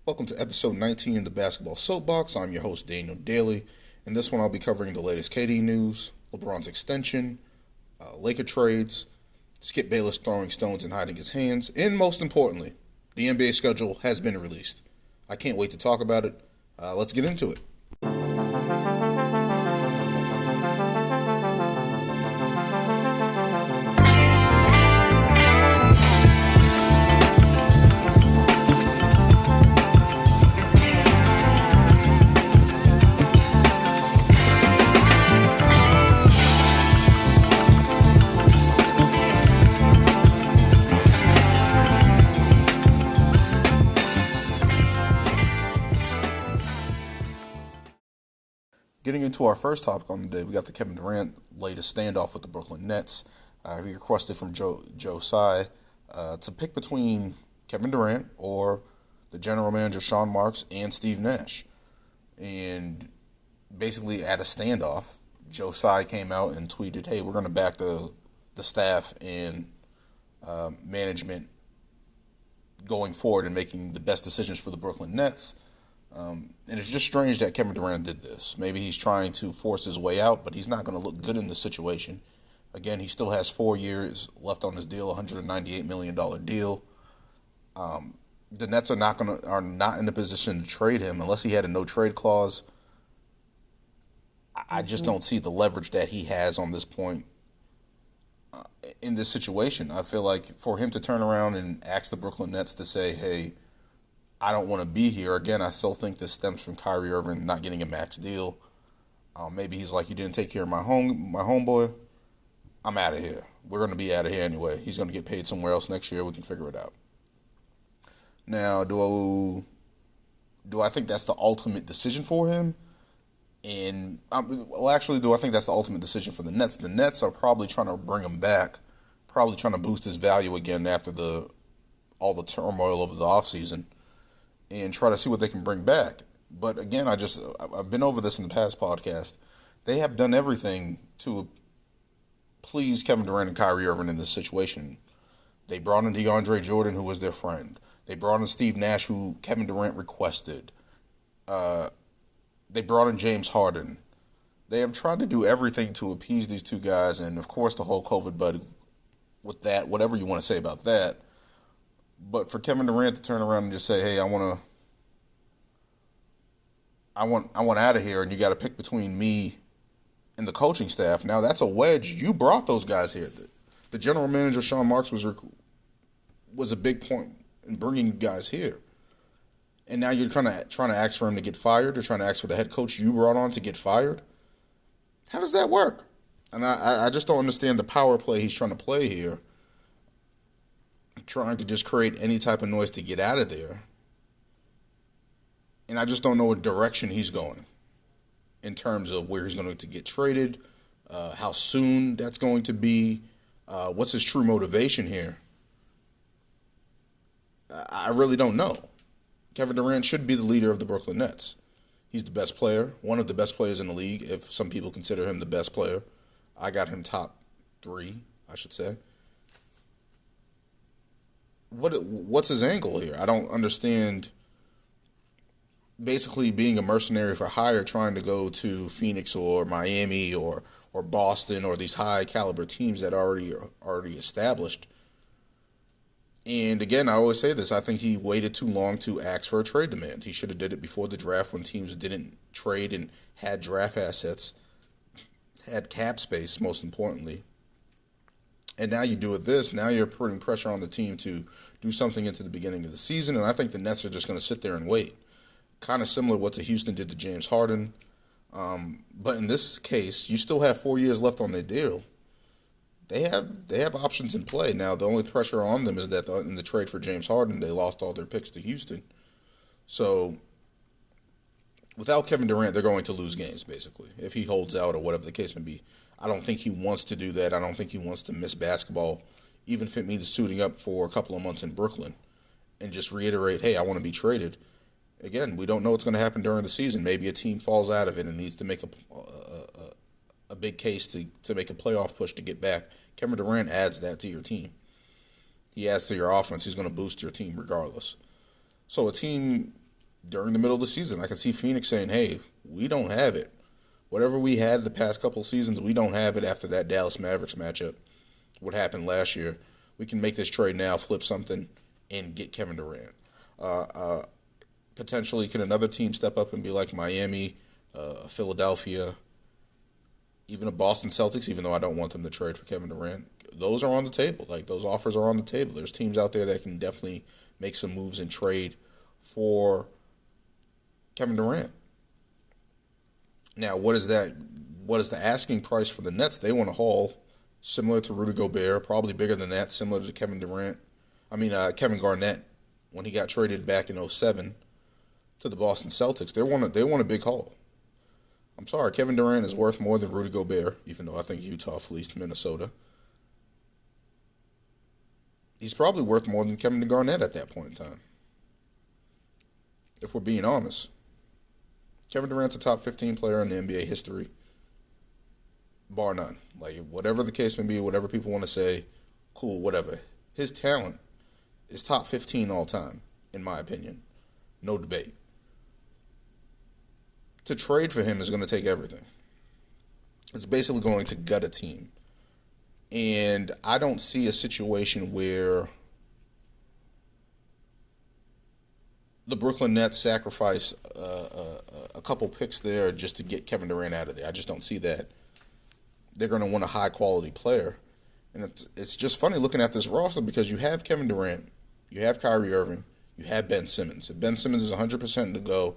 Welcome to episode 19 in the Basketball Soapbox. I'm your host, Daniel Daly. In this one, I'll be covering the latest KD news, LeBron's extension, Laker trades, Skip Bayless throwing stones and hiding his hands, and most importantly, the NBA schedule has been released. I can't wait to talk about it. Let's get into it. Getting into our first topic on the day, we got the Kevin Durant latest standoff with the Brooklyn Nets. He requested from Joe Tsai to pick between Kevin Durant or the general manager Sean Marks and Steve Nash. And basically at a standoff, Joe Tsai came out and tweeted, hey, we're going to back the staff and management going forward and making the best decisions for the Brooklyn Nets. And it's just strange that Kevin Durant did this. Maybe he's trying to force his way out, but he's not going to look good in this situation. Again, he still has 4 years left on his deal, $198 million deal. The Nets are not in a position to trade him unless he had a no-trade clause. I just don't see the leverage that he has on this point in this situation. I feel like for him to turn around and ask the Brooklyn Nets to say, hey, I don't want to be here. Again, I still think this stems from Kyrie Irving not getting a max deal. Maybe he's like, you didn't take care of my homeboy. I'm out of here. We're going to be out of here anyway. He's going to get paid somewhere else next year. We can figure it out. Now, do I think that's the ultimate decision for him? And do I think that's the ultimate decision for the Nets? The Nets are probably trying to bring him back, probably trying to boost his value again after all the turmoil over the offseason, and try to see what they can bring back. But again, I've been over this in the past podcast. They have done everything to please Kevin Durant and Kyrie Irving in this situation. They brought in DeAndre Jordan, who was their friend. They brought in Steve Nash, who Kevin Durant requested. They brought in James Harden. They have tried to do everything to appease these two guys, and of course the whole COVID bug with that, whatever you want to say about that. But for Kevin Durant to turn around and just say, hey, I want out of here, and you got to pick between me and the coaching staff. Now, that's a wedge. You brought those guys here. The general manager, Sean Marks, was a big point in bringing guys here. And now you're trying to ask for him to get fired. You're trying to ask for the head coach you brought on to get fired. How does that work? And I just don't understand the power play he's trying to play here, trying to just create any type of noise to get out of there. And I just don't know what direction he's going in terms of where he's going to get traded, how soon that's going to be, what's his true motivation here. I really don't know. Kevin Durant should be the leader of the Brooklyn Nets. He's the best player, one of the best players in the league, if some people consider him the best player. I got him top 3, I should say. What's his angle here? I don't understand. Basically being a mercenary for hire, trying to go to Phoenix or Miami or Boston or these high caliber teams that are already established. And again, I always say this, I think he waited too long to ask for a trade demand. He should have did it before the draft when teams didn't trade and had draft assets, had cap space, most importantly. And now you do it this. Now you're putting pressure on the team to do something into the beginning of the season. And I think the Nets are just going to sit there and wait. Kind of similar to what Houston did to James Harden. But in this case, you still have 4 years left on their deal. They have options in play. Now, the only pressure on them is that in the trade for James Harden, they lost all their picks to Houston. So without Kevin Durant, they're going to lose games, basically, if he holds out or whatever the case may be. I don't think he wants to do that. I don't think he wants to miss basketball, even if it means suiting up for a couple of months in Brooklyn and just reiterate, hey, I want to be traded. Again, we don't know what's going to happen during the season. Maybe a team falls out of it and needs to make a big case to make a playoff push to get back. Kevin Durant adds that to your team. He adds to your offense. He's going to boost your team regardless. So a team during the middle of the seaon. I can see Phoenix saying, hey, we don't have it. Whatever we had the past couple of seasons, we don't have it after that Dallas Mavericks matchup. What happened last year. We can make this trade now, flip something, and get Kevin Durant. Potentially, can another team step up and be like Miami, Philadelphia, even a Boston Celtics, even though I don't want them to trade for Kevin Durant? Those are on the table. Like, those offers are on the table. There's teams out there that can definitely make some moves and trade for Kevin Durant. Now, what is that? What is the asking price for the Nets? They want to haul similar to Rudy Gobert, probably bigger than that, similar to Kevin Garnett when he got traded back in 2007 to the Boston Celtics. They want a big haul. I'm sorry, Kevin Durant is worth more than Rudy Gobert, even though I think Utah fleeced Minnesota. He's probably worth more than Kevin Garnett at that point in time, if we're being honest. Kevin Durant's a top 15 player in the NBA history, bar none. Like, whatever the case may be, whatever people want to say, cool, whatever. His talent is top 15 all time, in my opinion. No debate. To trade for him is going to take everything. It's basically going to gut a team. And I don't see a situation where the Brooklyn Nets sacrifice a couple picks there just to get Kevin Durant out of there. I just don't see that. They're going to want a high-quality player. And it's just funny looking at this roster because you have Kevin Durant, you have Kyrie Irving, you have Ben Simmons. If Ben Simmons is 100% to go,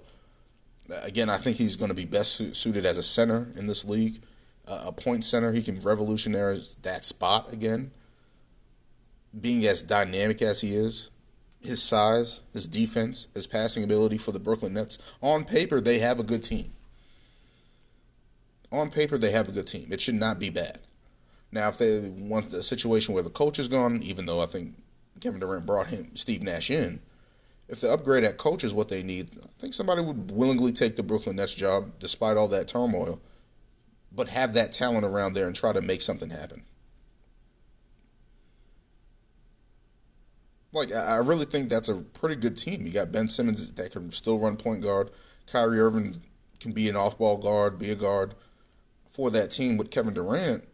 again, I think he's going to be best suited as a center in this league. A point center, he can revolutionize that spot again. Being as dynamic as he is, his size, his defense, his passing ability for the Brooklyn Nets, on paper, they have a good team. On paper, they have a good team. It should not be bad. Now, if they want a situation where the coach is gone, even though I think Kevin Durant brought Steve Nash in, if the upgrade at coach is what they need, I think somebody would willingly take the Brooklyn Nets job despite all that turmoil, but have that talent around there and try to make something happen. Like, I really think that's a pretty good team. You got Ben Simmons that can still run point guard. Kyrie Irving can be an off-ball guard, be a guard for that team with Kevin Durant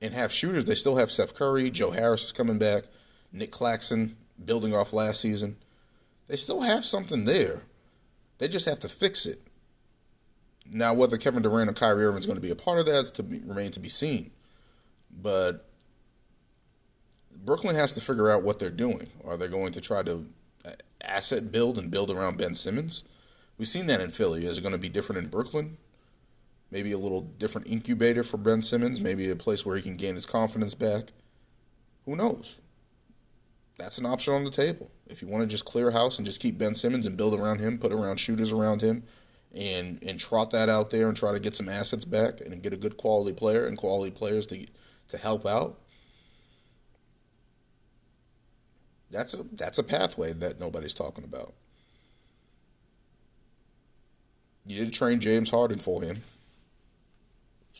and have shooters. They still have Steph Curry. Joe Harris is coming back. Nick Claxton building off last season. They still have something there. They just have to fix it. Now, whether Kevin Durant or Kyrie Irving is going to be a part of that is remain to be seen. But Brooklyn has to figure out what they're doing. Are they going to try to asset build and build around Ben Simmons? We've seen that in Philly. Is it going to be different in Brooklyn? Maybe a little different incubator for Ben Simmons. Maybe a place where he can gain his confidence back. Who knows? That's an option on the table. If you want to just clear house and just keep Ben Simmons and build around him, put around shooters around him, and trot that out there and try to get some assets back and get a good quality player and quality players to help out. That's a pathway that nobody's talking about. You did train James Harden for him.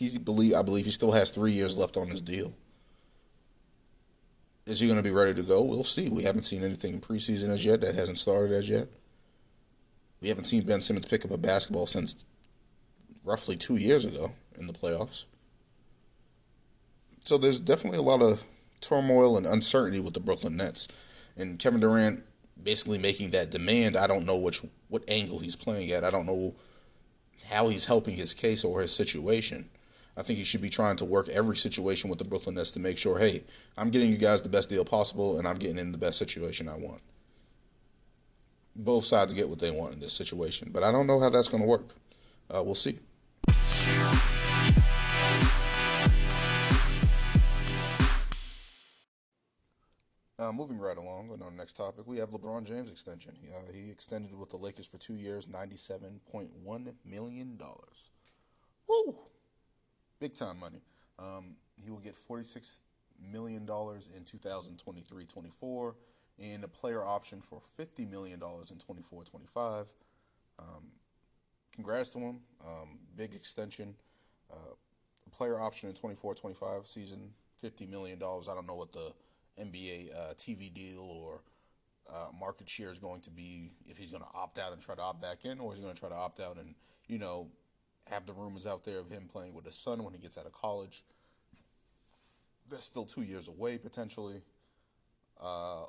I believe he still has 3 years left on his deal. Is he going to be ready to go? We'll see. We haven't seen anything in preseason as yet. That hasn't started as yet. We haven't seen Ben Simmons pick up a basketball since roughly 2 years ago in the playoffs. So there's definitely a lot of turmoil and uncertainty with the Brooklyn Nets. And Kevin Durant basically making that demand, I don't know what angle he's playing at. I don't know how he's helping his case or his situation. I think he should be trying to work every situation with the Brooklyn Nets to make sure, hey, I'm getting you guys the best deal possible and I'm getting in the best situation I want. Both sides get what they want in this situation, but I don't know how that's going to work. We'll see. Moving right along on our next topic, we have LeBron James extension. He extended with the Lakers for 2 years, $97.1 million. Woo! Big time money. He will get $46 million in 2023-24 and a player option for $50 million in 24-25. Congrats to him. Big extension. A player option in 24-25 season, $50 million. I don't know what the NBA TV deal or market share is going to be, if he's going to opt out and try to opt back in, or he's going to try to opt out and, you know, have the rumors out there of him playing with his son when he gets out of college. That's still 2 years away potentially. Uh,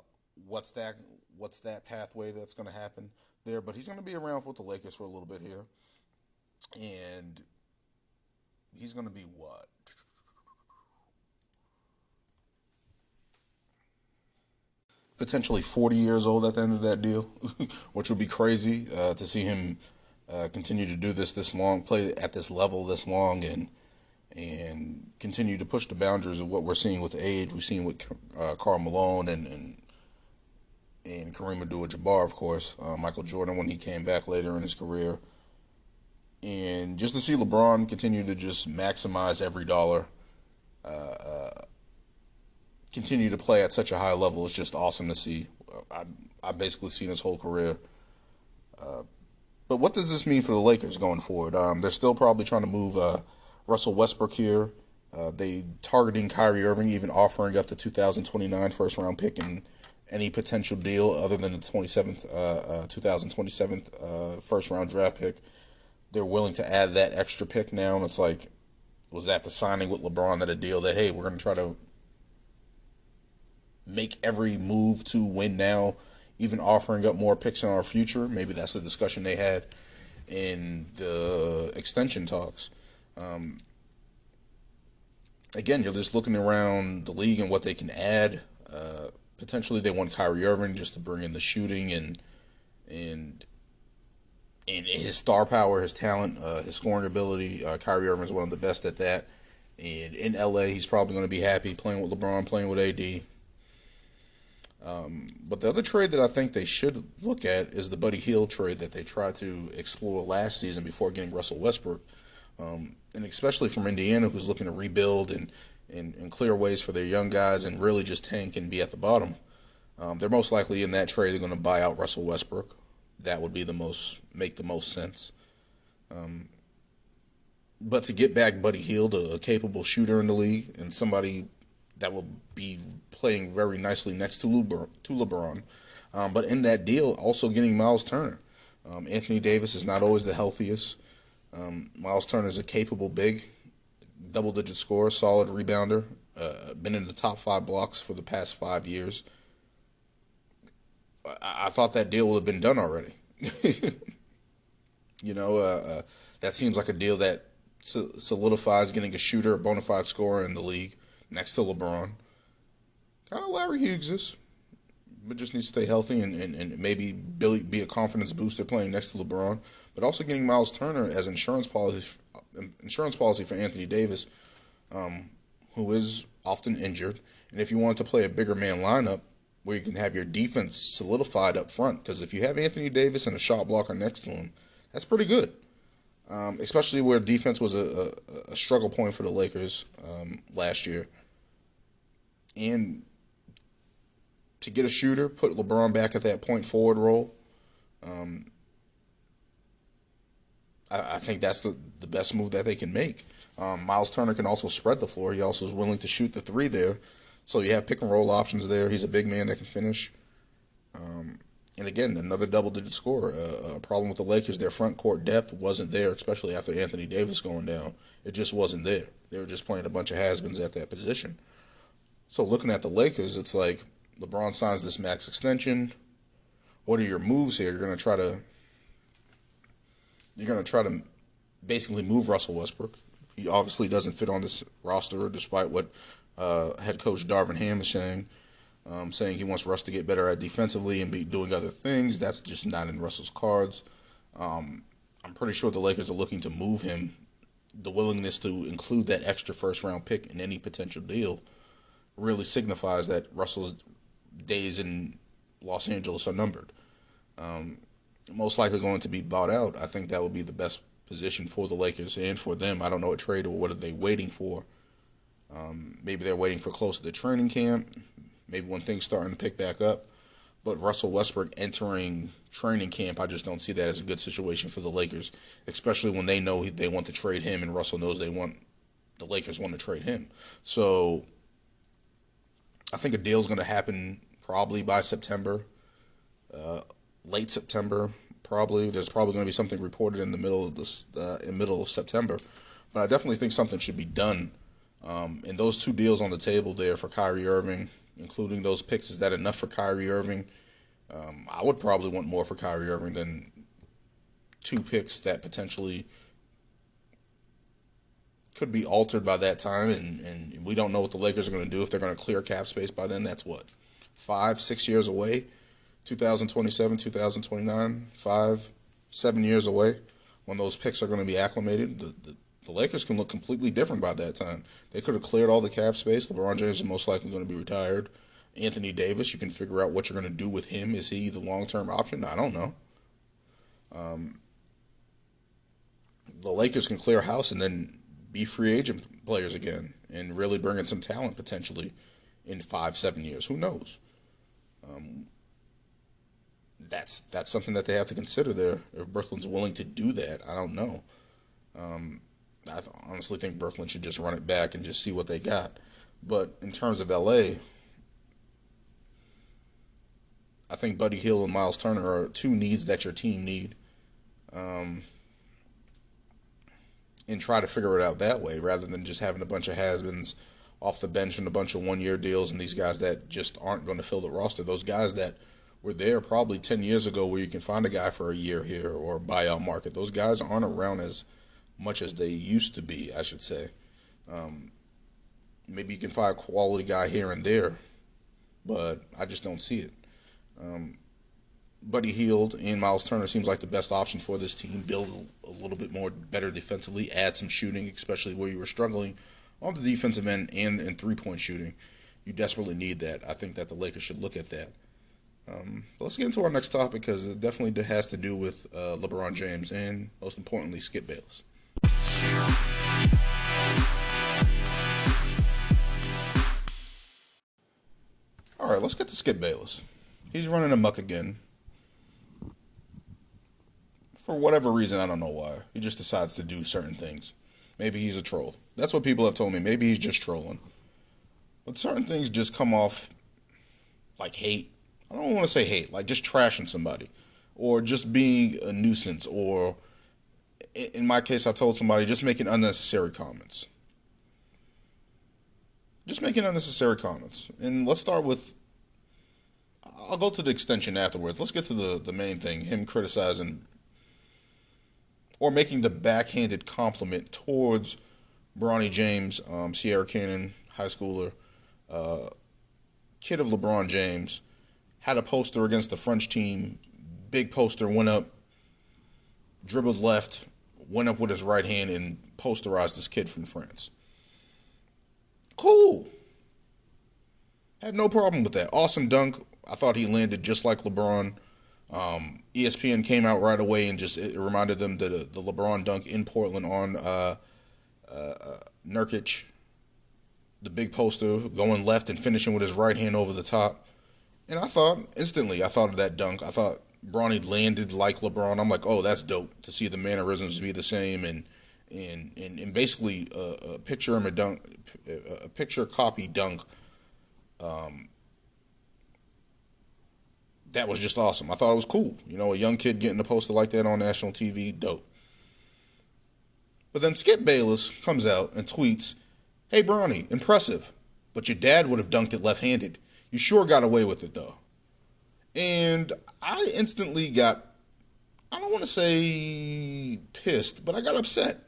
what's that? What's that pathway that's going to happen there? But he's going to be around with the Lakers for a little bit here, and he's going to be what? Potentially 40 years old at the end of that deal, which would be crazy to see him continue to do this long, play at this level this long, and continue to push the boundaries of what we're seeing with age. We've seen with Karl Malone and Kareem Abdul-Jabbar, of course, Michael Jordan when he came back later in his career, and just to see LeBron continue to just maximize every dollar, continue to play at such a high level, it's just awesome to see. I've basically seen his whole career. But what does this mean for the Lakers going forward? They're still probably trying to move Russell Westbrook here. They targeting Kyrie Irving, even offering up the 2029 first round pick and any potential deal other than the 2027 first round draft pick. They're willing to add that extra pick now, and it's like, was that the signing with LeBron that a deal that, hey, we're going to try to make every move to win now, even offering up more picks in our future? Maybe that's the discussion they had in the extension talks. Um, Again, you're just looking around the league and what they can add. Potentially, they want Kyrie Irving just to bring in the shooting and his star power, his talent, his scoring ability. Kyrie Irving is one of the best at that. And in LA, he's probably going to be happy playing with LeBron, playing with AD. But the other trade that I think they should look at is the Buddy Hield trade that they tried to explore last season before getting Russell Westbrook. And especially from Indiana, who's looking to rebuild and clear ways for their young guys and really just tank and be at the bottom. They're most likely in that trade, they're going to buy out Russell Westbrook. That would be make the most sense. But to get back Buddy Hield, a capable shooter in the league, and somebody that will be playing very nicely next to LeBron. But in that deal, also getting Miles Turner. Anthony Davis is not always the healthiest. Miles Turner is a capable big, double-digit scorer, solid rebounder. Been in the top 5 blocks for the past 5 years. I thought that deal would have been done already. That seems like a deal that solidifies getting a shooter, a bona fide scorer in the league next to LeBron. Kind of Larry Hughes, but just needs to stay healthy and maybe be a confidence booster playing next to LeBron. But also getting Miles Turner as insurance policy for Anthony Davis, who is often injured. And if you want to play a bigger man lineup where you can have your defense solidified up front, because if you have Anthony Davis and a shot blocker next to him, that's pretty good. Especially where defense was a struggle point for the Lakers last year. And to get a shooter, put LeBron back at that point forward role, I think that's the best move that they can make. Miles Turner can also spread the floor. He also is willing to shoot the three there. So you have pick and roll options there. He's a big man that can finish. And again, another double-digit scorer. A problem with the Lakers, their front court depth wasn't there, especially after Anthony Davis going down. It just wasn't there. They were just playing a bunch of has-beens at that position. So looking at the Lakers, it's like LeBron signs this max extension. What are your moves here? You're gonna try to basically move Russell Westbrook. He obviously doesn't fit on this roster, despite what head coach Darvin Ham is saying he wants Russ to get better at defensively and be doing other things. That's just not in Russell's cards. I'm pretty sure the Lakers are looking to move him. The willingness to include that extra first-round pick in any potential deal really signifies that Russell's days in Los Angeles are numbered. Most likely going to be bought out. I think that would be the best position for the Lakers and for them. I don't know what trade or what are they waiting for. Maybe they're waiting for close to the training camp. Maybe when things starting to pick back up. But Russell Westbrook entering training camp, I just don't see that as a good situation for the Lakers, especially when they know they want to trade him and Russell knows the Lakers want to trade him. So I think a deal's going to happen probably by September. late September. Probably there's probably going to be something reported in the middle of this in middle of September, but I definitely think something should be done. And those two deals on the table there for Kyrie Irving, including those picks, is that enough for Kyrie Irving? I would probably want more for Kyrie Irving than two picks that potentially could be altered by that time, and we don't know what the Lakers are going to do if they're going to clear cap space by then. That's what, 5, 6 years away, 2027, 2029, 5, 7 years away when those picks are going to be acclimated. The Lakers can look completely different by that time. They could have cleared all the cap space. LeBron James is most likely going to be retired. Anthony Davis, you can figure out what you're going to do with him. Is he the long-term option? I don't know. The Lakers can clear house and then be free agent players again and really bring in some talent potentially in 5, 7 years. Who knows? That's something that they have to consider there. If Brooklyn's willing to do that, I don't know. I honestly think Brooklyn should just run it back and just see what they got. But in terms of LA, I think Buddy Hield and Miles Turner are two needs that your team need. And try to figure it out that way rather than just having a bunch of has-beens off the bench and a bunch of one-year deals and these guys that just aren't going to fill the roster. Those guys that were there probably 10 years ago where you can find a guy for a year here or buyout market. Those guys aren't around as much as they used to be, I should say. Maybe you can find a quality guy here and there, but I just don't see it. Buddy Hield and Miles Turner seems like the best option for this team. Build a little bit more better defensively, add some shooting, especially where you were struggling on the defensive end and in three-point shooting. You desperately need that. I think that the Lakers should look at that. Let's get into our next topic because it definitely has to do with LeBron James and, most importantly, Skip Bayless. All right, let's get to Skip Bayless. He's running amok again. For whatever reason, I don't know why. He just decides to do certain things. Maybe he's a troll. That's what people have told me. Maybe he's just trolling. But certain things just come off like hate. I don't want to say hate, like just trashing somebody. Or just being a nuisance. Or, in my case, I told somebody just making unnecessary comments. Just making unnecessary comments. And let's start with, I'll go to the extension afterwards. Let's get to the main thing, him criticizing or making the backhanded compliment towards Bronny James, Sierra Cannon, high schooler, kid of LeBron James, had a poster against the French team, big poster, went up, dribbled left, went up with his right hand and posterized this kid from France. Cool. Had no problem with that. Awesome dunk. I thought he landed just like LeBron. ESPN came out right away and just it reminded them that the LeBron dunk in Portland on Nurkic, the big poster going left and finishing with his right hand over the top. And I thought of that dunk. I thought Bronny landed like LeBron. I'm like, oh, that's dope to see the mannerisms be the same and basically a picture him a dunk, a picture copy dunk. That was just awesome. I thought it was cool. You know, a young kid getting a poster like that on national TV, dope. But then Skip Bayless comes out and tweets, "Hey, Bronny, impressive, but your dad would have dunked it left-handed. You sure got away with it, though." And I instantly got, I don't want to say pissed, but I got upset.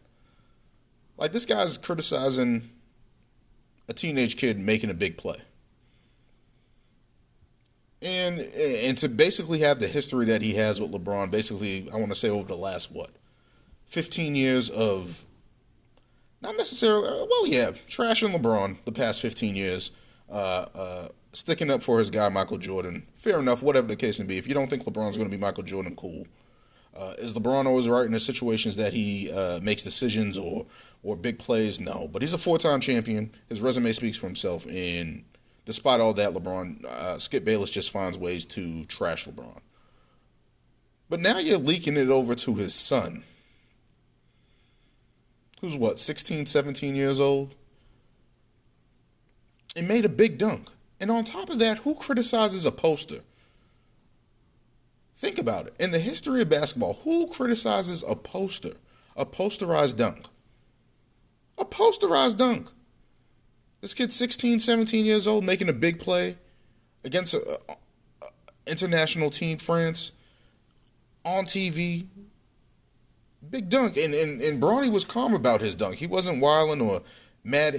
Like, this guy's criticizing a teenage kid making a big play. And to basically have the history that he has with LeBron, basically, I want to say over the last, 15 years of, not necessarily, trashing LeBron the past 15 years, sticking up for his guy, Michael Jordan. Fair enough, whatever the case may be. If you don't think LeBron's going to be Michael Jordan, cool. Is LeBron always right in the situations that he makes decisions or big plays? No. But he's a 4-time champion. His resume speaks for himself, and despite all that, Skip Bayless just finds ways to trash LeBron. But now you're leaking it over to his son, who's 16, 17 years old, and made a big dunk. And on top of that, who criticizes a poster? Think about it. In the history of basketball, who criticizes a poster? A posterized dunk. A posterized dunk. This kid's 16, 17 years old making a big play against an international team, France, on TV. Big dunk. And Bronny was calm about his dunk. He wasn't wilding or mad,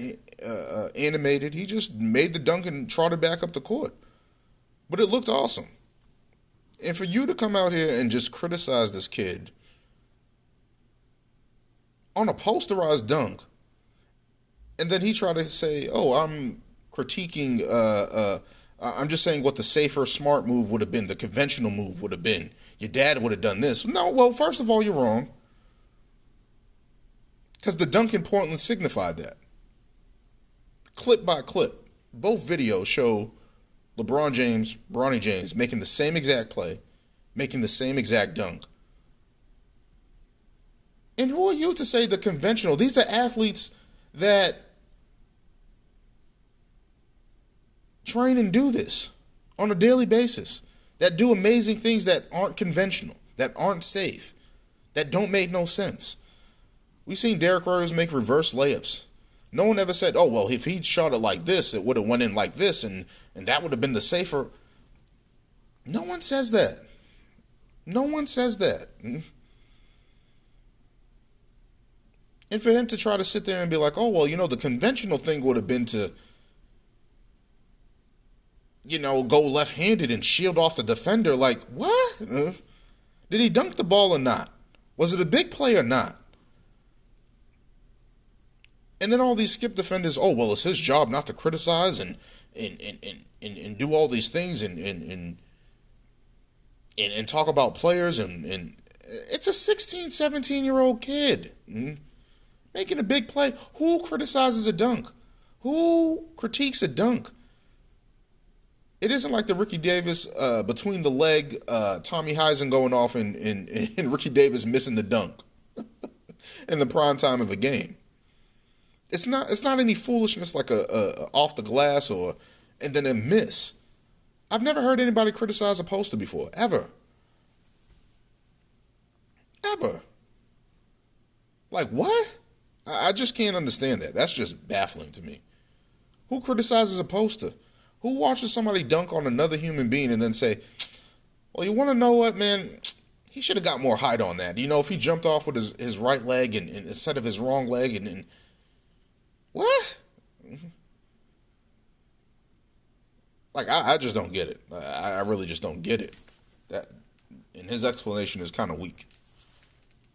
animated. He just made the dunk and trotted back up the court. But it looked awesome. And for you to come out here and just criticize this kid on a posterized dunk, and then he tried to say, oh, I'm critiquing, I'm just saying what the safer, smart move would have been, the conventional move would have been. Your dad would have done this. No, well, first of all, you're wrong. Because the dunk in Portland signified that. Clip by clip, both videos show LeBron James, Bronny James making the same exact play, making the same exact dunk. And who are you to say the conventional? These are athletes that train and do this on a daily basis, that do amazing things that aren't conventional, that aren't safe, that don't make no sense. We've seen Derrick Rose make reverse layups. No one ever said, oh, well, if he'd shot it like this, it would have went in like this, and that would have been the safer. No one says that. No one says that. And for him to try to sit there and be like, oh, well, the conventional thing would have been to, go left-handed and shield off the defender. Like, what? Did he dunk the ball or not? Was it a big play or not? And then all these skip defenders, oh, well, it's his job not to criticize and do all these things and talk about players. And it's a 16, 17-year-old kid making a big play. Who criticizes a dunk? Who critiques a dunk? It isn't like the Ricky Davis between the leg, Tommy Heisen going off and Ricky Davis missing the dunk in the prime time of a game. It's not any foolishness like a off the glass and then a miss. I've never heard anybody criticize a poster before, ever. Ever. Like, what? I just can't understand that. That's just baffling to me. Who criticizes a poster? Who watches somebody dunk on another human being and then say, well, you want to know what, man? He should have got more height on that. If he jumped off with his right leg and instead of his wrong leg and what? Like, I just don't get it. I really just don't get it. And his explanation is kind of weak.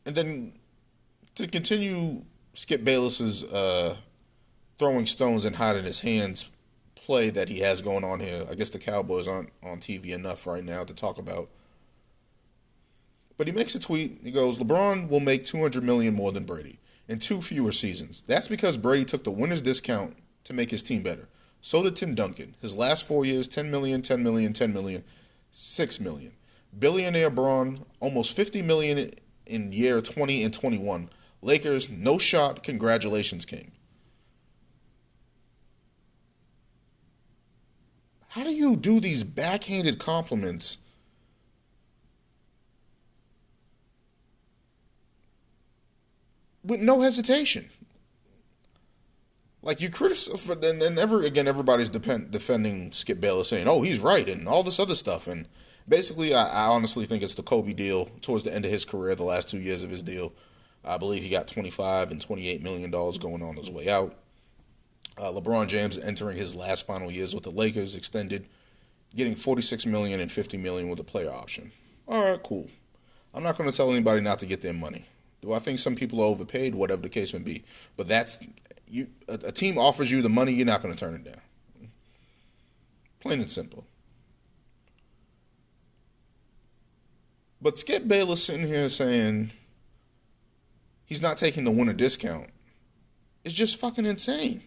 And then to continue Skip Bayless's throwing stones and hiding his hands play that he has going on here. I guess the Cowboys aren't on TV enough right now to talk about. But he makes a tweet. He goes, LeBron will make $200 million more than Brady in 2 fewer seasons. That's because Brady took the winner's discount to make his team better. So did Tim Duncan. His last 4 years, $10 million, $10 million, $10 million, $6 million. Billionaire Braun, almost $50 million in year 20 and 21. Lakers, no shot, congratulations, King. How do you do these backhanded compliments with no hesitation? Like, you criticize, and everybody's defending Skip Bayless, saying, oh, he's right, and all this other stuff. And basically, I honestly think it's the Kobe deal towards the end of his career, the last 2 years of his deal. I believe he got $25 and $28 million going on his way out. LeBron James entering his last final years with the Lakers, extended, getting $46 million and $50 million with a player option. All right, cool. I'm not going to tell anybody not to get their money. Do I think some people are overpaid? Whatever the case may be. But that's a team offers you the money, you're not going to turn it down. Plain and simple. But Skip Bayless sitting here saying he's not taking the winner discount is just fucking insane.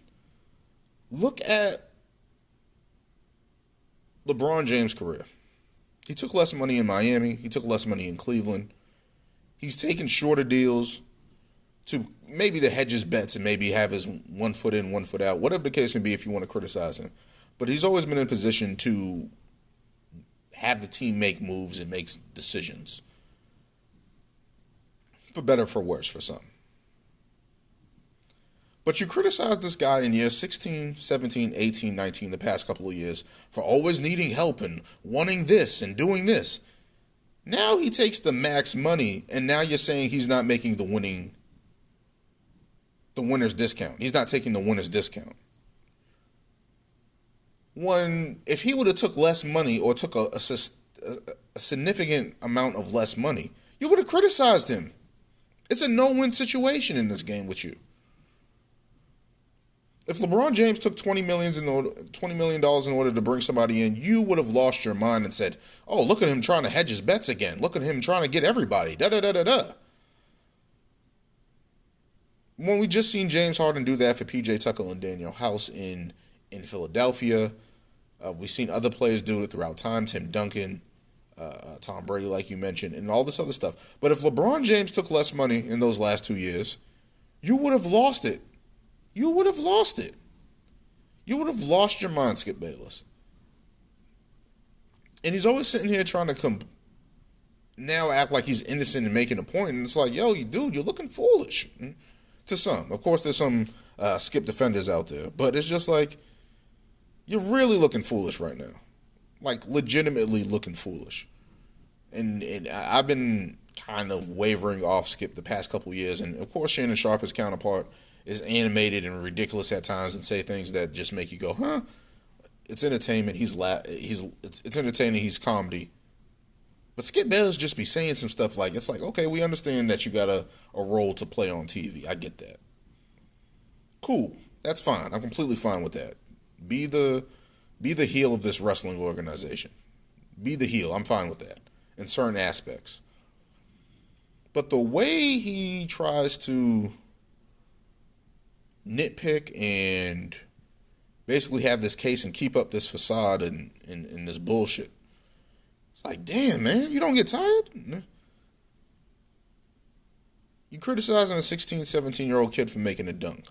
Look at LeBron James' career. He took less money in Miami. He took less money in Cleveland. He's taken shorter deals to maybe to hedge his bets and maybe have his 1 foot in, 1 foot out, whatever the case may be if you want to criticize him. But he's always been in a position to have the team make moves and make decisions. For better or for worse for some. But you criticize this guy in years 16, 17, 18, 19, the past couple of years, for always needing help and wanting this and doing this. Now he takes the max money, and now you're saying he's not making the winner's discount. He's not taking the winner's discount. If he would have took less money or took a significant amount of less money, you would have criticized him. It's a no-win situation in this game with you. If LeBron James took $20 million in order to bring somebody in, you would have lost your mind and said, oh, look at him trying to hedge his bets again. Look at him trying to get everybody. Da-da-da-da-da. When we just seen James Harden do that for P.J. Tucker and Daniel House in Philadelphia, we've seen other players do it throughout time. Tim Duncan, Tom Brady, like you mentioned, and all this other stuff. But if LeBron James took less money in those last 2 years, you would have lost it. You would have lost it. You would have lost your mind, Skip Bayless. And he's always sitting here trying to now act like he's innocent and making a point. And it's like, yo, dude, you're looking foolish. To some. Of course, there's some Skip defenders out there. But it's just like, you're really looking foolish right now. Like, legitimately looking foolish. And I've been kind of wavering off Skip the past couple years. And, of course, Shannon Sharp, his counterpart, is animated and ridiculous at times and say things that just make you go, huh? It's entertainment. It's entertaining. He's comedy. But Skip Bayless just be saying some stuff like, it's like, okay, we understand that you got a role to play on TV. I get that. Cool. That's fine. I'm completely fine with that. Be the heel of this wrestling organization. Be the heel. I'm fine with that in certain aspects. But the way he tries to nitpick and basically have this case and keep up this facade and this bullshit. It's like, damn, man, you don't get tired? You criticizing a 16, 17-year-old kid for making a dunk.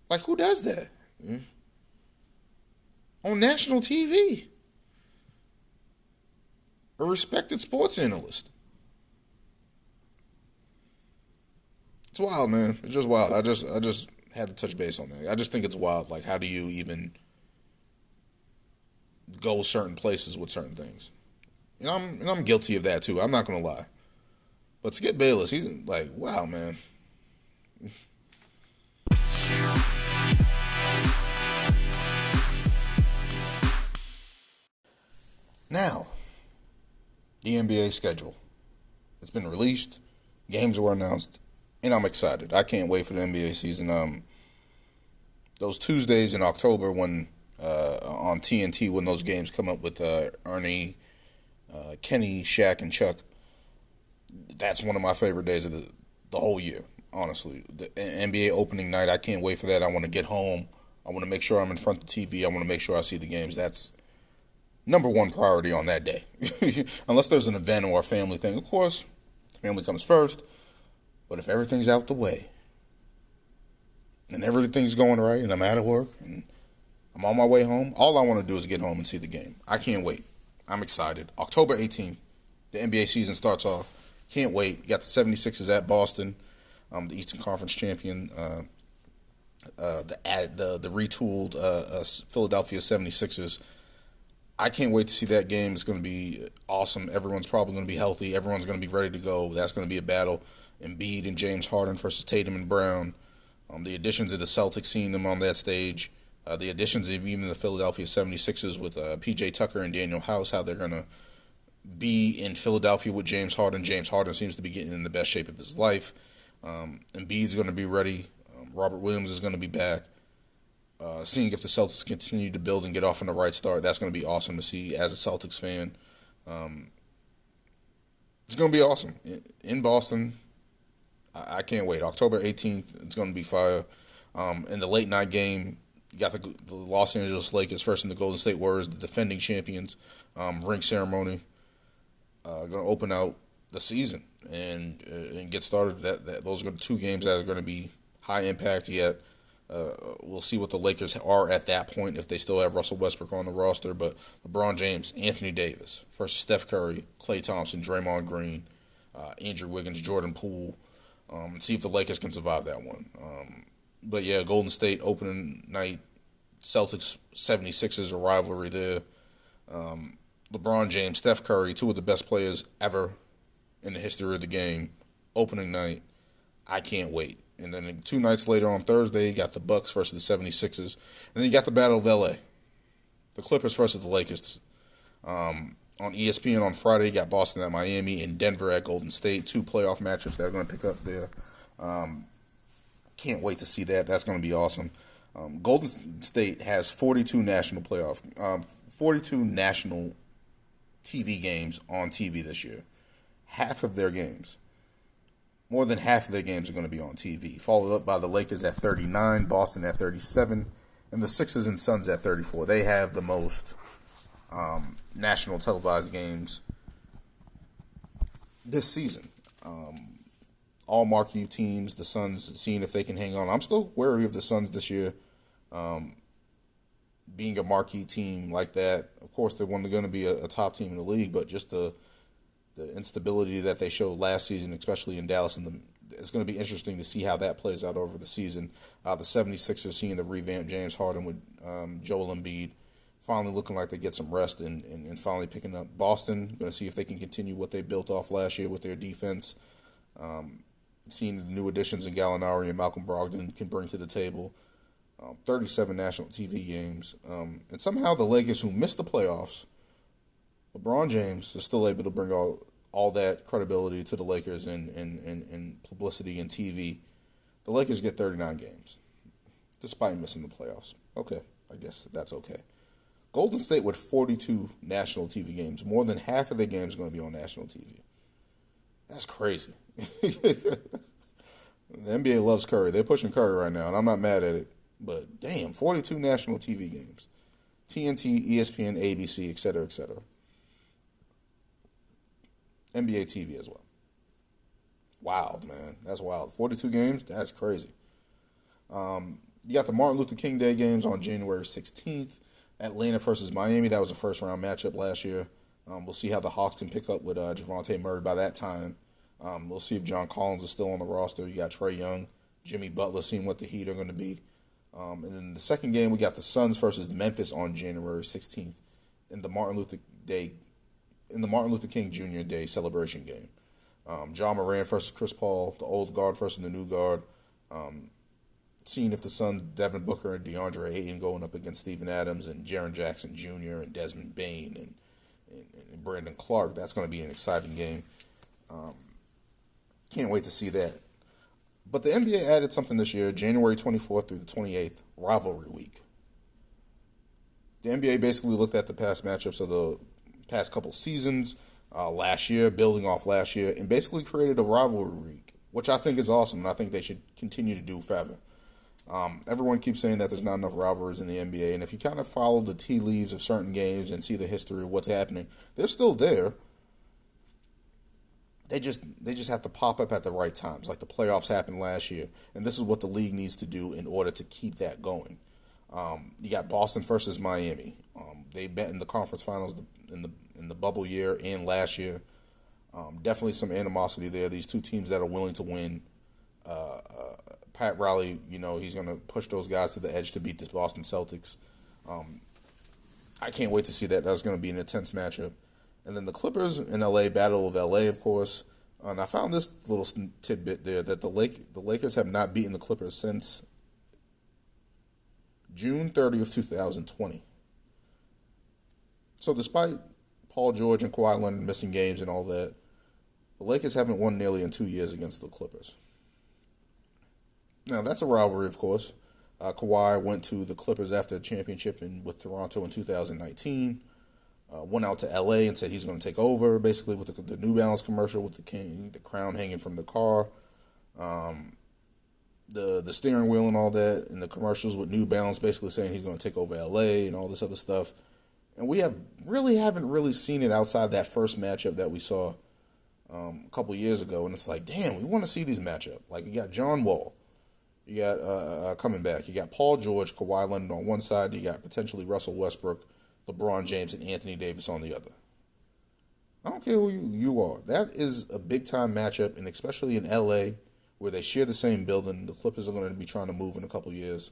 Like, who does that? On national TV. A respected sports analyst. It's wild, man. It's just wild. I just had to touch base on that. I just think it's wild. Like, how do you even go certain places with certain things? And I'm guilty of that too. I'm not gonna lie. But Skip Bayless, he's like, wow, man. Now, the NBA schedule. It's been released. Games were announced. And I'm excited. I can't wait for the NBA season. Those Tuesdays in October when on TNT when those games come up with Ernie, Kenny, Shaq, and Chuck. That's one of my favorite days of the whole year, honestly. The NBA opening night, I can't wait for that. I want to get home. I want to make sure I'm in front of the TV. I want to make sure I see the games. That's number one priority on that day. Unless there's an event or a family thing. Of course, family comes first. But if everything's out the way, and everything's going right, and I'm out of work, and I'm on my way home, all I want to do is get home and see the game. I can't wait. I'm excited. October 18th, the NBA season starts off. Can't wait. You got the 76ers at Boston, the Eastern Conference champion, the retooled Philadelphia 76ers. I can't wait to see that game. It's going to be awesome. Everyone's probably going to be healthy. Everyone's going to be ready to go. That's going to be a battle. Embiid and James Harden versus Tatum and Brown. The additions of the Celtics, seeing them on that stage. The additions of even the Philadelphia 76ers with P.J. Tucker and Daniel House, how they're going to be in Philadelphia with James Harden. James Harden seems to be getting in the best shape of his life. Embiid's going to be ready. Robert Williams is going to be back. Seeing if the Celtics continue to build and get off on the right start, that's going to be awesome to see as a Celtics fan. It's going to be awesome. In Boston, I can't wait. October 18th, it's going to be fire. In the late night game, you got the Los Angeles Lakers versus the Golden State Warriors, the defending champions. Ring ceremony. Going to open out the season and get started. Those are the two games that are going to be high impact yet We'll see what the Lakers are at that point if they still have Russell Westbrook on the roster. But LeBron James, Anthony Davis versus Steph Curry, Klay Thompson, Draymond Green, Andrew Wiggins, Jordan Poole, and see if the Lakers can survive that one. But yeah, Golden State opening night, Celtics 76ers, a rivalry there. LeBron James, Steph Curry, two of the best players ever in the history of the game. Opening night, I can't wait. And then 2 nights later on Thursday, you got the Bucks versus the 76ers. And then you got the Battle of LA. The Clippers versus the Lakers. On ESPN on Friday, you got Boston at Miami and Denver at Golden State. 2 playoff matchups that are going to pick up there. Can't wait to see that. That's going to be awesome. Golden State has 42 national TV games on TV this year. Half of their games. More than half of their games are going to be on TV. Followed up by the Lakers at 39, Boston at 37, and the Sixers and Suns at 34. They have the most national televised games this season. All marquee teams, the Suns, seeing if they can hang on. I'm still wary of the Suns this year. Being a marquee team like that, of course, they're going to be a top team in the league, but just the instability that they showed last season, especially in Dallas, it's going to be interesting to see how that plays out over the season. The 76ers seeing the revamped James Harden with Joel Embiid, finally looking like they get some rest and finally picking up. Boston, going to see if they can continue what they built off last year with their defense. Seeing the new additions in Gallinari and Malcolm Brogdon can bring to the table. 37 national TV games. And somehow the Lakers, who missed the playoffs, LeBron James is still able to bring all that credibility to the Lakers and publicity and TV. The Lakers get 39 games, despite missing the playoffs. Okay, I guess that's okay. Golden State with 42 national TV games. More than half of their games are going to be on national TV. That's crazy. The NBA loves Curry. They're pushing Curry right now, and I'm not mad at it. But damn, 42 national TV games. TNT, ESPN, ABC, etc., etc. NBA TV as well. Wild, man. That's wild. 42 games? That's crazy. You got the Martin Luther King Day games on January 16th. Atlanta versus Miami. That was a first-round matchup last year. We'll see how the Hawks can pick up with Javante Murray by that time. We'll see if John Collins is still on the roster. You got Trae Young, Jimmy Butler, seeing what the Heat are going to be. And then the second game, we got the Suns versus Memphis on January 16th in the Martin Luther King Jr. Day celebration game. John Morant versus Chris Paul, the old guard versus the new guard. Seeing if the Suns, Devin Booker and DeAndre Ayton going up against Steven Adams and Jaren Jackson Jr. and Desmond Bane and Brandon Clark. That's going to be an exciting game. Can't wait to see that. But the NBA added something this year, January 24th through the 28th, Rivalry Week. The NBA basically looked at the past matchups of the past couple seasons, last year, building off last year, and basically created a Rivalry Week, which I think is awesome, and I think they should continue to do forever. Everyone keeps saying that there's not enough rivalries in the NBA, and if you kind of follow the tea leaves of certain games and see the history of what's happening, they're still there. They just have to pop up at the right times, like the playoffs happened last year, and this is what the league needs to do in order to keep that going. You got Boston versus Miami. They met in the conference finals in the bubble year and last year. Definitely some animosity there. These two teams that are willing to win. Pat Riley, he's going to push those guys to the edge to beat the Boston Celtics. I can't wait to see that. That's going to be an intense matchup. And then the Clippers in LA, Battle of LA, of course. And I found this little tidbit there that the Lakers have not beaten the Clippers since June 30th, 2020. So despite Paul George and Kawhi Leonard missing games and all that, the Lakers haven't won nearly in 2 years against the Clippers. Now, that's a rivalry, of course. Kawhi went to the Clippers after the championship with Toronto in 2019. Went out to L.A. and said he's going to take over, basically with the New Balance commercial with the crown hanging from the car. The steering wheel and all that, and the commercials with New Balance basically saying he's going to take over L.A. and all this other stuff. And we haven't really seen it outside that first matchup that we saw a couple years ago. And it's like, damn, we want to see these matchups. Like, you got John Wall You got coming back. You got Paul George, Kawhi Leonard on one side. You got potentially Russell Westbrook, LeBron James, and Anthony Davis on the other. I don't care who you are. That is a big time matchup, and especially in LA, where they share the same building. The Clippers are going to be trying to move in a couple years.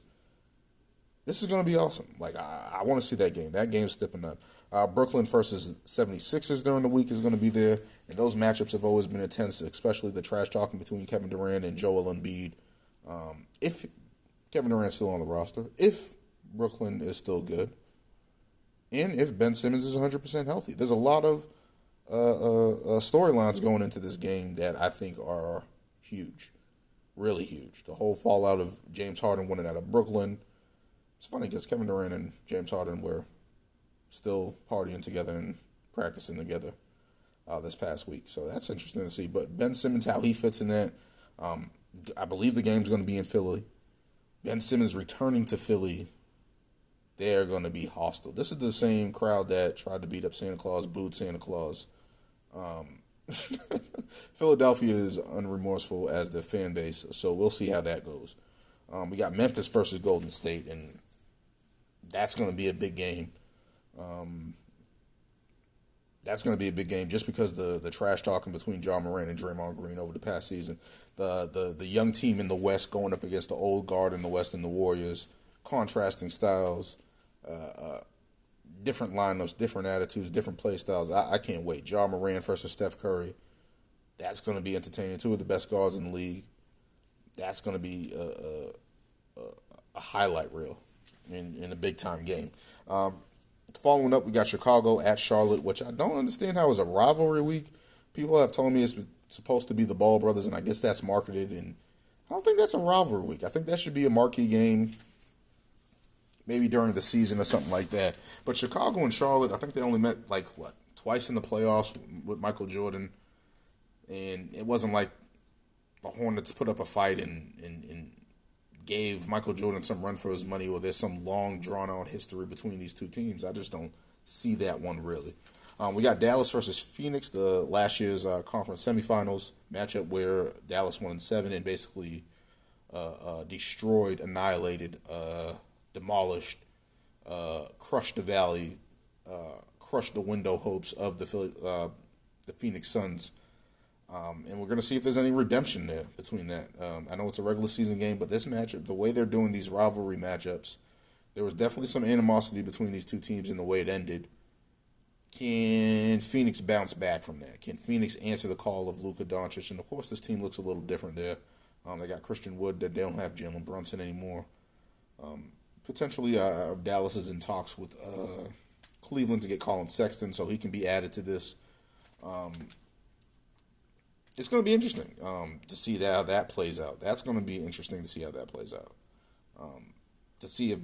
This is going to be awesome. Like, I want to see that game. That game's stepping up. Brooklyn versus 76ers during the week is going to be there. And those matchups have always been intense, especially the trash talking between Kevin Durant and Joel Embiid. If Kevin Durant's still on the roster, if Brooklyn is still good, and if Ben Simmons is 100% healthy. There's a lot of storylines going into this game that I think are huge. Really huge. The whole fallout of James Harden winning out of Brooklyn. It's funny because Kevin Durant and James Harden were still partying together and practicing together this past week. So that's interesting to see. But Ben Simmons, how he fits in that. I believe the game's going to be in Philly. Ben Simmons returning to Philly, they're going to be hostile. This is the same crowd that tried to beat up Santa Claus, booed Santa Claus. Philadelphia is unremorseful as the fan base, so we'll see how that goes. We got Memphis versus Golden State, and that's going to be a big game. That's going to be a big game just because the trash talking between John Morant and Draymond Green over the past season. The young team in the West going up against the old guard in the West and the Warriors. Contrasting styles, different lineups, different attitudes, different play styles. I can't wait. John Morant versus Steph Curry. That's going to be entertaining. Two of the best guards in the league. That's going to be a highlight reel in a big-time game. Following up, we got Chicago at Charlotte, which I don't understand how it's a rivalry week. People have told me it's supposed to be the Ball brothers, and I guess that's marketed, and I don't think that's a rivalry week. I think that should be a marquee game, maybe during the season or something like that. But Chicago and Charlotte, I think they only met, twice in the playoffs with Michael Jordan, and it wasn't like the Hornets put up a fight and gave Michael Jordan some run for his money, or there's some long, drawn-out history between these two teams. I just don't see that one, really. We got Dallas versus Phoenix, the last year's conference semifinals matchup where Dallas won in 7 and basically destroyed, annihilated, demolished, crushed the Valley, crushed the window hopes of the Phoenix Suns. And we're going to see if there's any redemption there between that. I know it's a regular season game, but this matchup, the way they're doing these rivalry matchups, there was definitely some animosity between these two teams in the way it ended. Can Phoenix bounce back from that? Can Phoenix answer the call of Luka Doncic? And, of course, this team looks a little different there. They got Christian Wood. They don't have Jalen Brunson anymore. Potentially, Dallas is in talks with Cleveland to get Colin Sexton so he can be added to this. It's going to be interesting to see how that plays out. That's going to be interesting to see how that plays out. To see if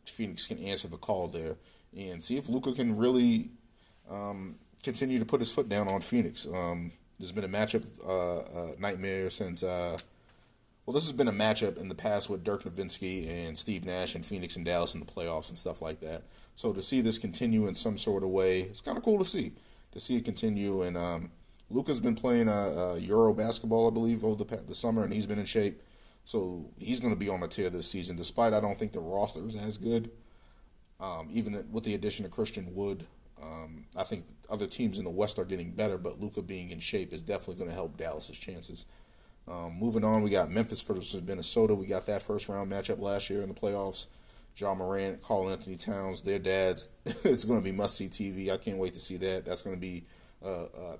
Phoenix can answer the call there and see if Luka can really continue to put his foot down on Phoenix. There's been a matchup nightmare since... this has been a matchup in the past with Dirk Nowitzki and Steve Nash and Phoenix and Dallas in the playoffs and stuff like that. So to see this continue in some sort of way, it's kind of cool to see it continue. And Luka's been playing Euro basketball, I believe, over the summer, and he's been in shape. So he's going to be on a tear this season, despite I don't think the roster is as good. Even with the addition of Christian Wood, I think other teams in the West are getting better, but Luka being in shape is definitely going to help Dallas's chances. Moving on, we got Memphis versus Minnesota. We got that first-round matchup last year in the playoffs. John Morant, Karl Anthony Towns, their dads. It's going to be must-see TV. I can't wait to see that. That's going to be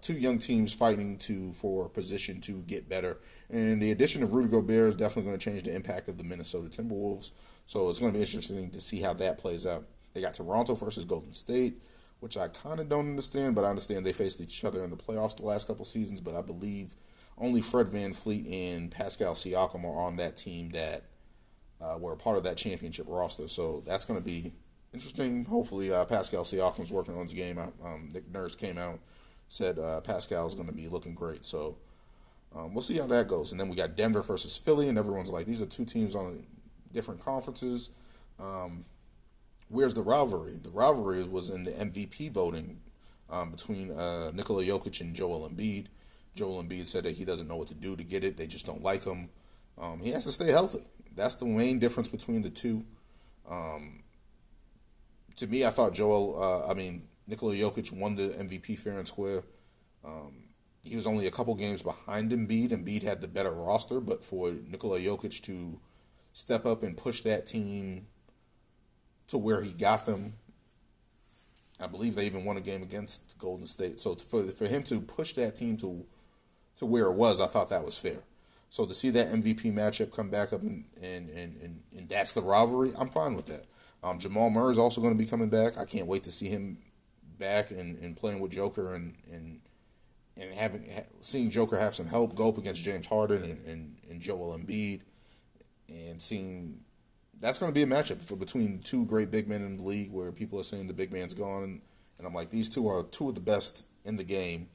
two young teams fighting for position to get better. And the addition of Rudy Gobert is definitely going to change the impact of the Minnesota Timberwolves. So it's going to be interesting to see how that plays out. They got Toronto versus Golden State, which I kind of don't understand, but I understand they faced each other in the playoffs the last couple seasons, but I believe only Fred VanVleet and Pascal Siakam are on that team that were a part of that championship roster. So that's going to be interesting. Hopefully Pascal Siakam's working on his game. Nick Nurse came out, said Pascal's going to be looking great. So we'll see how that goes. And then we got Denver versus Philly, and everyone's like, these are two teams on different conferences. Where's the rivalry? The rivalry was in the MVP voting between Nikola Jokic and Joel Embiid. Joel Embiid said that he doesn't know what to do to get it. They just don't like him. He has to stay healthy. That's the main difference between the two. To me, I thought Nikola Jokic won the MVP fair and square. He was only a couple games behind Embiid. Embiid had the better roster, but for Nikola Jokic to step up and push that team to where he got them, I believe they even won a game against Golden State. So for him to push that team to where it was, I thought that was fair. So to see that MVP matchup come back up and that's the rivalry, I'm fine with that. Jamal Murray is also going to be coming back. I can't wait to see him back and playing with Joker and seeing Joker have some help go up against James Harden and Joel Embiid, and seeing that's going to be a matchup between two great big men in the league where people are saying the big man's gone, and I'm like, these two are two of the best in the game,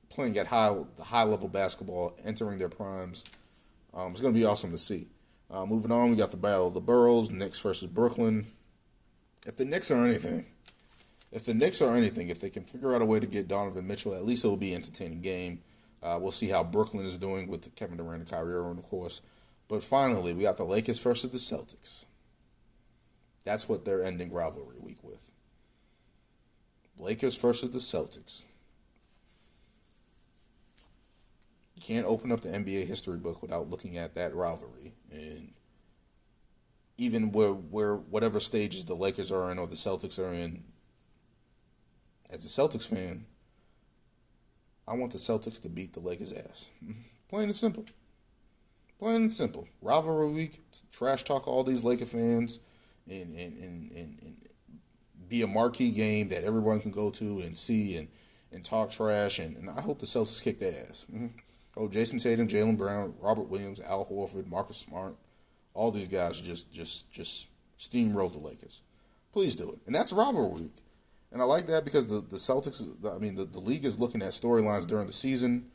playing at high level basketball, entering their primes. It's going to be awesome to see. Moving on, we got the Battle of the Boroughs, Knicks versus Brooklyn. If the Knicks are anything, if they can figure out a way to get Donovan Mitchell, at least it will be an entertaining game. We'll see how Brooklyn is doing with Kevin Durant and Kyrie Irving, of course. But finally, we got the Lakers versus the Celtics. That's what they're ending rivalry week with. Lakers versus the Celtics. You can't open up the NBA history book without looking at that rivalry. And even where whatever stages the Lakers are in or the Celtics are in, as a Celtics fan, I want the Celtics to beat the Lakers' ass. Plain and simple. Plain and simple. Rivalry week, trash talk all these Laker fans, and be a marquee game that everyone can go to and see and talk trash. And I hope the Celtics kick their ass. Oh, Jason Tatum, Jaylen Brown, Robert Williams, Al Horford, Marcus Smart, all these guys just steamroll the Lakers. Please do it. And that's rivalry week. And I like that because the Celtics, the league is looking at storylines during the season,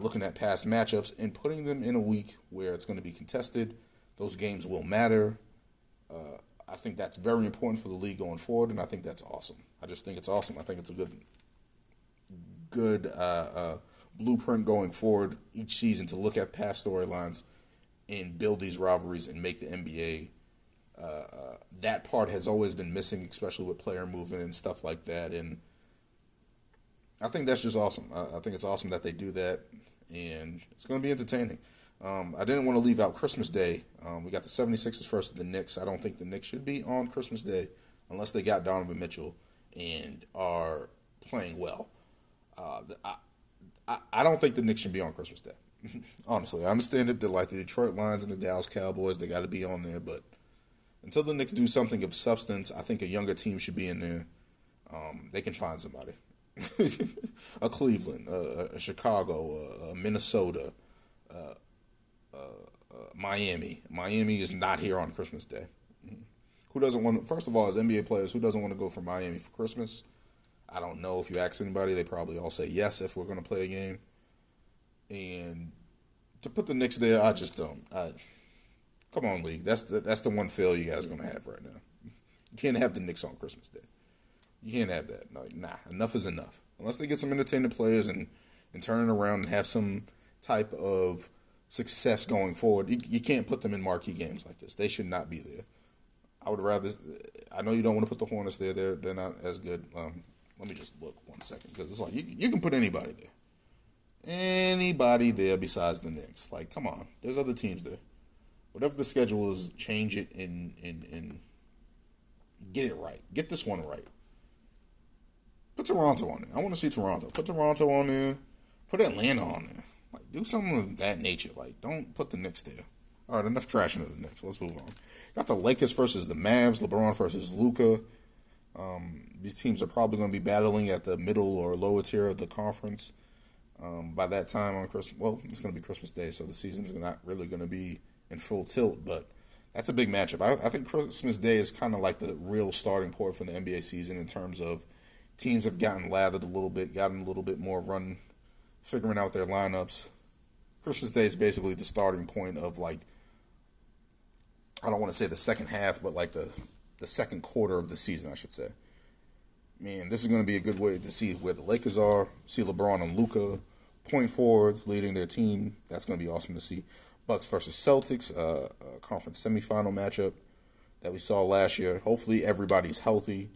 looking at past matchups, and putting them in a week where it's going to be contested. Those games will matter. I think that's very important for the league going forward, and I think that's awesome. I just think it's awesome. I think it's a good blueprint going forward each season to look at past storylines and build these rivalries and make the NBA. That part has always been missing, especially with player movement and stuff like that. And I think that's just awesome. I think it's awesome that they do that, and it's going to be entertaining. I didn't want to leave out Christmas Day. We got the 76ers versus the Knicks. I don't think the Knicks should be on Christmas Day unless they got Donovan Mitchell and are playing well. I don't think the Knicks should be on Christmas Day. Honestly, I understand that they're like the Detroit Lions and the Dallas Cowboys. They got to be on there, but until the Knicks do something of substance, I think a younger team should be in there. They can find somebody. A Cleveland, a Chicago, a Minnesota, Miami. Miami is not here on Christmas Day. Who doesn't want to, first of all, as NBA players, who doesn't want to go for Miami for Christmas? I don't know. If you ask anybody, they probably all say yes if we're going to play a game. And to put the Knicks there, I just don't. Come on, league. That's the one fail you guys are going to have right now. You can't have the Knicks on Christmas Day. You can't have that. Nah, enough is enough. Unless they get some entertaining players and turn it around and have some type of success going forward, you can't put them in marquee games like this. They should not be there. I would rather. I know you don't want to put the Hornets there. They're not as good. Let me just look 1 second because it's like you can put anybody there. Anybody there besides the Knicks. Like, come on. There's other teams there. Whatever the schedule is, change it and get it right. Get this one right. Put Toronto on there. I want to see Toronto. Put Toronto on there. Put Atlanta on there. Like, do something of that nature. Like, don't put the Knicks there. All right, enough trashing of the Knicks. Let's move on. Got the Lakers versus the Mavs. LeBron versus Luka. These teams are probably going to be battling at the middle or lower tier of the conference. By that time on Christmas, well, it's going to be Christmas Day, so the season's not really going to be in full tilt, but that's a big matchup. I think Christmas Day is kind of like the real starting point for the NBA season in terms of teams have gotten lathered a little bit, gotten a little bit more run, figuring out their lineups. Christmas Day is basically the starting point of, like, I don't want to say the second half, but like the second quarter of the season, I should say. Man, this is going to be a good way to see where the Lakers are, see LeBron and Luka, point forwards, leading their team. That's going to be awesome to see. Bucks versus Celtics, conference semifinal matchup that we saw last year. Hopefully everybody's healthy.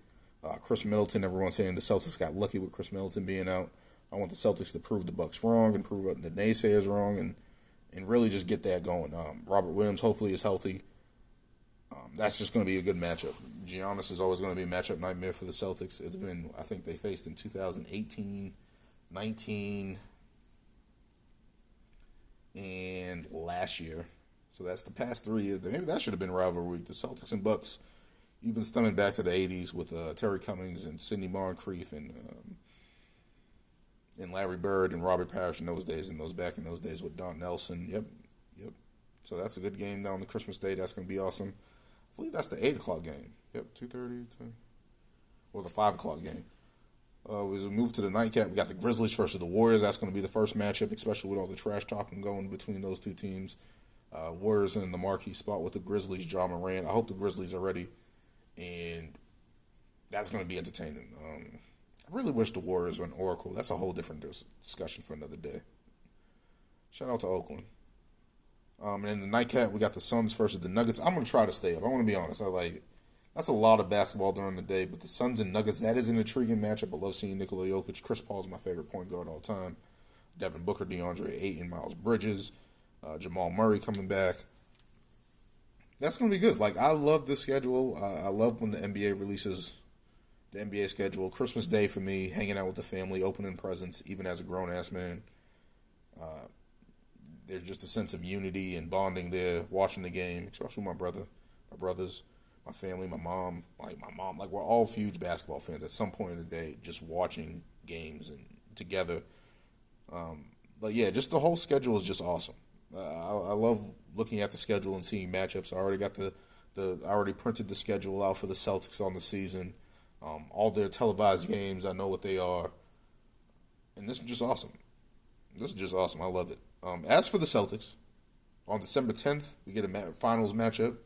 Chris Middleton, everyone's saying the Celtics got lucky with Chris Middleton being out. I want the Celtics to prove the Bucks wrong and prove the naysayers wrong and really just get that going. Robert Williams hopefully is healthy. That's just going to be a good matchup. Giannis is always going to be a matchup nightmare for the Celtics. It's been, I think they faced in 2018, 19, and last year. So that's the past 3 years. Maybe that should have been rivalry week. The Celtics and Bucks, even stemming back to the 80s with Terry Cummings and Sidney Moncrief and Larry Bird and Robert Parrish in those days, and back in those days with Don Nelson. Yep. So that's a good game down on the Christmas Day. That's going to be awesome. I believe that's the 8 o'clock game. Yep, 2:30, or the 5 o'clock game. As we move to the nightcap, we got the Grizzlies versus the Warriors. That's going to be the first matchup, especially with all the trash talking going between those two teams. Warriors in the marquee spot with the Grizzlies, Ja Morant. I hope the Grizzlies are ready, and that's going to be entertaining. I really wish the Warriors were an Oracle. That's a whole different discussion for another day. Shout out to Oakland. And in the nightcap, we got the Suns versus the Nuggets. I'm going to try to stay up. I want to be honest. That's a lot of basketball during the day, but the Suns and Nuggets, that is an intriguing matchup. I love seeing Nikola Jokic. Chris Paul's my favorite point guard all time. Devin Booker, DeAndre Ayton, Miles Bridges, Jamal Murray coming back. That's going to be good. I love this schedule. I love when the NBA releases the NBA schedule. Christmas Day for me, hanging out with the family, opening presents, even as a grown-ass man. There's just a sense of unity and bonding there, watching the game, especially with my brothers, my family, my mom. We're all huge basketball fans at some point in the day, just watching games and together. But yeah, just the whole schedule is just awesome. I love looking at the schedule and seeing matchups. I already got I already printed the schedule out for the Celtics on the season. All their televised games, I know what they are. And this is just awesome. I love it. As for the Celtics, on December 10th, we get a finals matchup,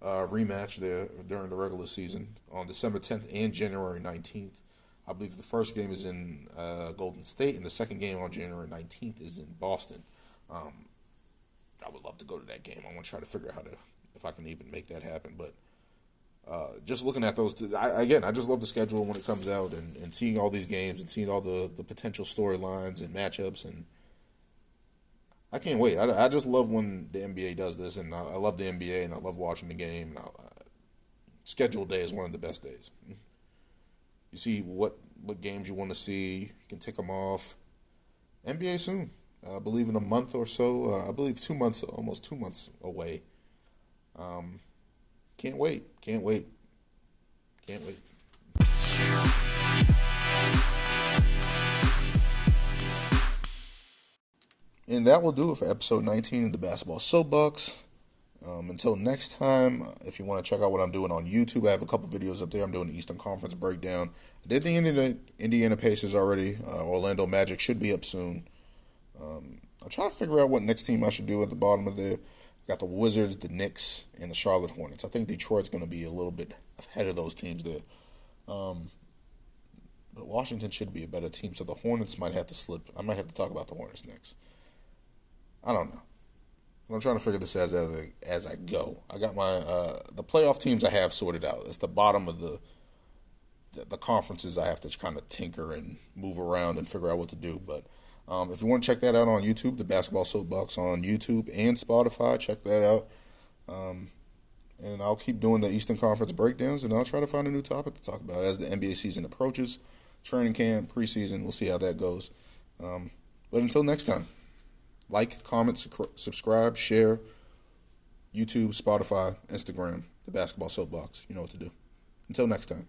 rematch there during the regular season on December 10th and January 19th. I believe the first game is in Golden State, and the second game on January 19th is in Boston. I would love to go to that game. I want to try to figure out if I can even make that happen. But just looking at those two, I just love the schedule when it comes out and seeing all these games and seeing all the potential storylines and matchups, and I can't wait. I just love when the NBA does this, and I love the NBA, and I love watching the game. Schedule day is one of the best days. You see what games you want to see. You can tick them off. NBA soon. I believe in a month or so. I believe 2 months, almost 2 months away. Can't wait. And that will do it for episode 19 of the Basketball Soapbox. Until next time, if you want to check out what I'm doing on YouTube, I have a couple videos up there. I'm doing the Eastern Conference breakdown. I did the Indiana Pacers already. Orlando Magic should be up soon. I'm trying to figure out what next team I should do at the bottom of there. I got the Wizards, the Knicks, and the Charlotte Hornets. I think Detroit's going to be a little bit ahead of those teams there. But Washington should be a better team, so the Hornets might have to slip. I might have to talk about the Hornets next. I don't know. I'm trying to figure this as I go. I got my the playoff teams I have sorted out. It's the bottom of the conferences I have to kind of tinker and move around and figure out what to do. But if you want to check that out on YouTube, the Basketball Soapbox on YouTube and Spotify, check that out. And I'll keep doing the Eastern Conference breakdowns, and I'll try to find a new topic to talk about as the NBA season approaches. Training camp, preseason, we'll see how that goes. But until next time. Like, comment, subscribe, share, YouTube, Spotify, Instagram, the Basketball Soapbox. You know what to do. Until next time.